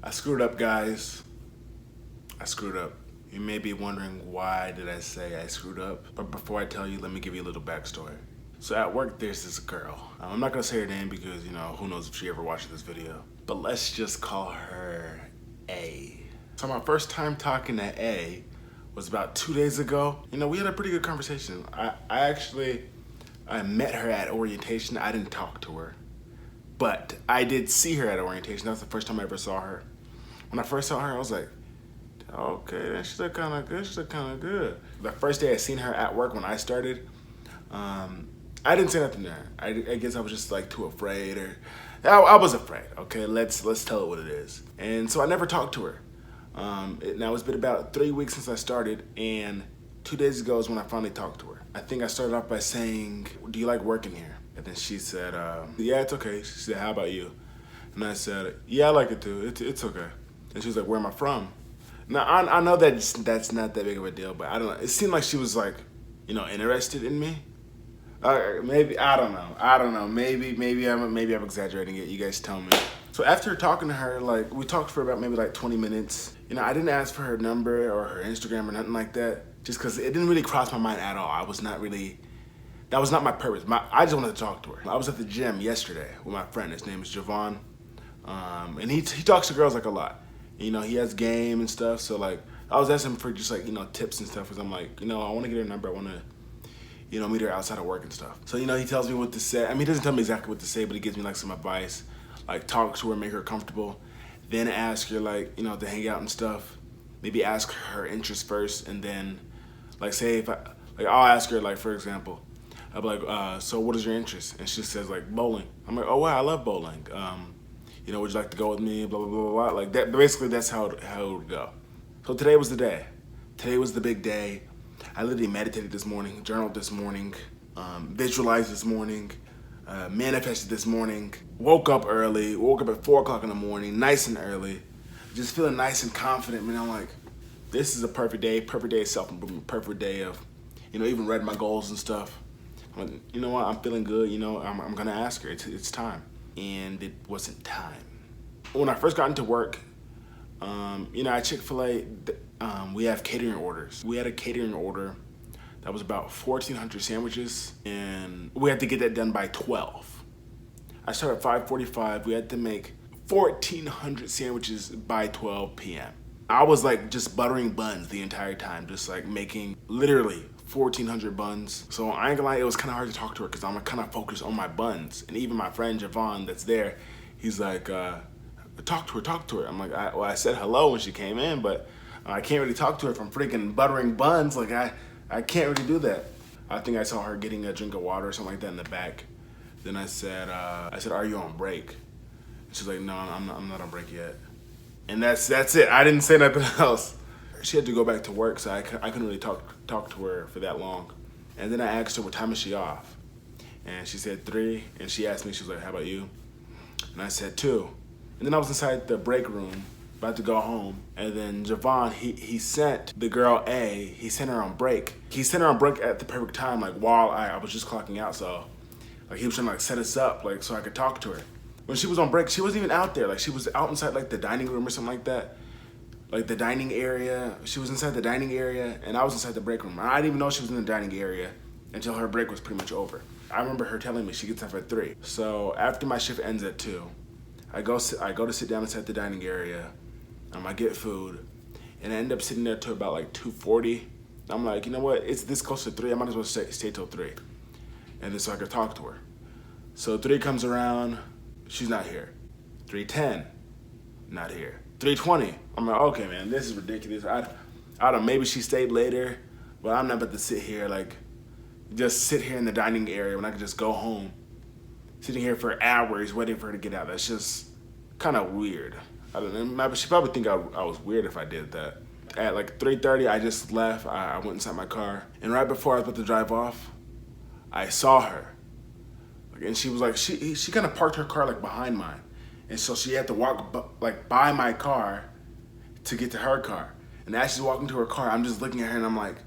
I screwed up, guys. I screwed up. You may be wondering why did I say I screwed up, but before I tell you, let me give you a little backstory. So at work, there's this girl. I'm not gonna say her name because, who knows if she ever watched this video. But let's just call her A. So my first time talking to A was about 2 days ago. We had a pretty good conversation. I met her at orientation. I didn't talk to her, but I did see her at orientation. That's the first time I ever saw her. When I first saw her, I was like, okay, then she look kind of good. She look kind of good. The first day I seen her at work when I started, I didn't say nothing to her. I guess I was just like too afraid, or I was afraid. Okay, let's tell it what it is. And so I never talked to her. Now it's been about 3 weeks since I started, and 2 days ago is when I finally talked to her. I think I started off by saying, "Do you like working here?" And then she said, "Yeah, it's okay." She said, "How about you?" And I said, "Yeah, I like it too. It's okay." And she was like, "Where am I from?" Now I know that that's not that big of a deal, but I don't know. It seemed like she was like, interested in me. Maybe I don't know. Maybe I'm exaggerating it. You guys tell me. So after talking to her, like we talked for about maybe like 20 minutes. I didn't ask for her number or her Instagram or nothing like that, just because it didn't really cross my mind at all. That was not my purpose. I just wanted to talk to her. I was at the gym yesterday with my friend. His name is Javon, and he talks to girls like a lot. He has game and stuff. So like I was asking him for just like tips and stuff, because I'm like, I want to get her number. I want to meet her outside of work and stuff. So, he tells me what to say. I mean, he doesn't tell me exactly what to say, but he gives me like some advice, like talk to her, make her comfortable, then ask her like, to hang out and stuff. Maybe ask her interest first, and then like say if I'll ask her like, for example, I'll be like, so what is your interest? And she says like bowling. I'm like, oh wow, I love bowling. Would you like to go with me? Blah, blah, blah, blah, blah. Like that, basically that's how it would go. So today was the day. Today was the big day. I literally meditated this morning, journaled this morning, visualized this morning, manifested this morning, woke up at 4 o'clock in the morning, nice and early, just feeling nice and confident. Man, I'm like, this is a perfect day of self-improvement, perfect day of, even read my goals and stuff. I'm like, you know what, I'm feeling good, I'm gonna ask her, it's time. And it wasn't time. When I first got into work, at Chick-fil-A, we have catering orders. We had a catering order that was about 1,400 sandwiches, and we had to get that done by 12. I started at 5:45. We had to make 1,400 sandwiches by 12 p.m. I was like just buttering buns the entire time, just like making literally 1,400 buns. So I ain't gonna lie, it was kind of hard to talk to her because I'm kind of focused on my buns. And even my friend Javon that's there, he's like, talk to her. I'm like, I said hello when she came in, but I can't really talk to her if I'm freaking buttering buns. Like I can't really do that. I think I saw her getting a drink of water or something like that in the back. Then I said, are you on break? And she's like, no, I'm not on break yet. And that's it. I didn't say nothing else. She had to go back to work, so I couldn't really talk to her for that long. And then I asked her, what time is she off? And she said 3, and she asked me, she was like, how about you? And I said 2. And then I was inside the break room, about to go home, and then Javon, he sent the girl A, he sent her on break. He sent her on break at the perfect time, like while I was just clocking out, so like he was trying to like set us up, like so I could talk to her. When she was on break, she wasn't even out there, like she was out inside like the dining room or something like that. Like the dining area, she was inside the dining area, and I was inside the break room. I didn't even know she was in the dining area until her break was pretty much over. I remember her telling me she gets off at 3. So after my shift ends at 2, I go to sit down inside the dining area. I get food, and I end up sitting there till about like 2:40. I'm like, you know what? It's this close to 3. I might as well stay till 3, and then so I could talk to her. So 3 comes around, she's not here. 3:10, not here. 3:20, I'm like, okay, man, this is ridiculous. I don't know, maybe she stayed later, but I'm not about to sit here like, just sit here in the dining area when I could just go home. Sitting here for hours waiting for her to get out. That's just kind of weird. I don't know. She probably think I was weird if I did that. At like 3:30, I just left. I went inside my car, and right before I was about to drive off, I saw her. And she was like, she kind of parked her car like behind mine, and so she had to walk like by my car to get to her car. And as she's walking to her car, I'm just looking at her, and I'm like,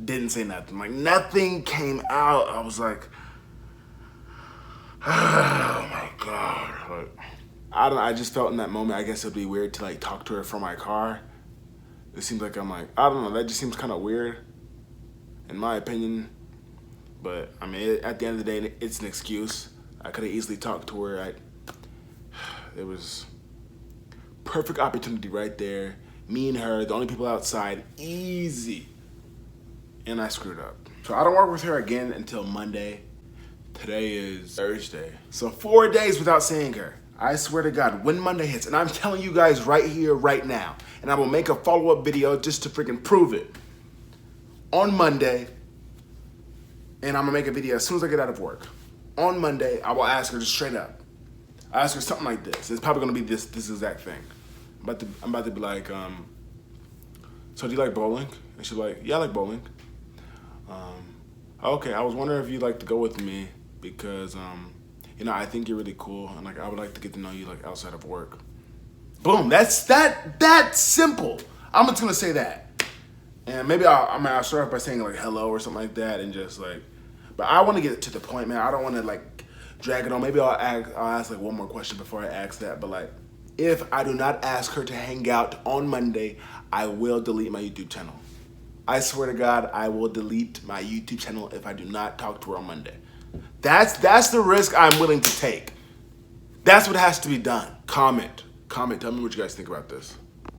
didn't say nothing. Like nothing came out. I was like, oh my God. Like, I don't know, I just felt in that moment, I guess it'd be weird to like talk to her from my car. It seems like I'm like, I don't know, that just seems kind of weird, in my opinion. But I mean, at the end of the day, it's an excuse. I could have easily talked to her. It was perfect opportunity right there. Me and her, the only people outside, easy. And I screwed up. So I don't work with her again until Monday. Today is Thursday. So 4 days without seeing her. I swear to God, when Monday hits, and I'm telling you guys right here, right now, and I will make a follow-up video just to freaking prove it. On Monday, and I'm gonna make a video as soon as I get out of work. On Monday, I will ask her just straight up. I ask her something like this. It's probably gonna be this exact thing. I'm about to be like, so do you like bowling? And she's like, yeah, I like bowling. Okay, I was wondering if you'd like to go with me because, you know, I think you're really cool and like I would like to get to know you like outside of work. Boom, that's simple. I'm just gonna say that. And maybe I'll start off by saying like hello or something like that and just like, but I want to get to the point, man. I don't want to like drag it on. Maybe I'll ask like one more question before I ask that. But like, if I do not ask her to hang out on Monday, I will delete my YouTube channel. I swear to God, I will delete my YouTube channel if I do not talk to her on Monday. That's the risk I'm willing to take. That's what has to be done. Comment. Tell me what you guys think about this.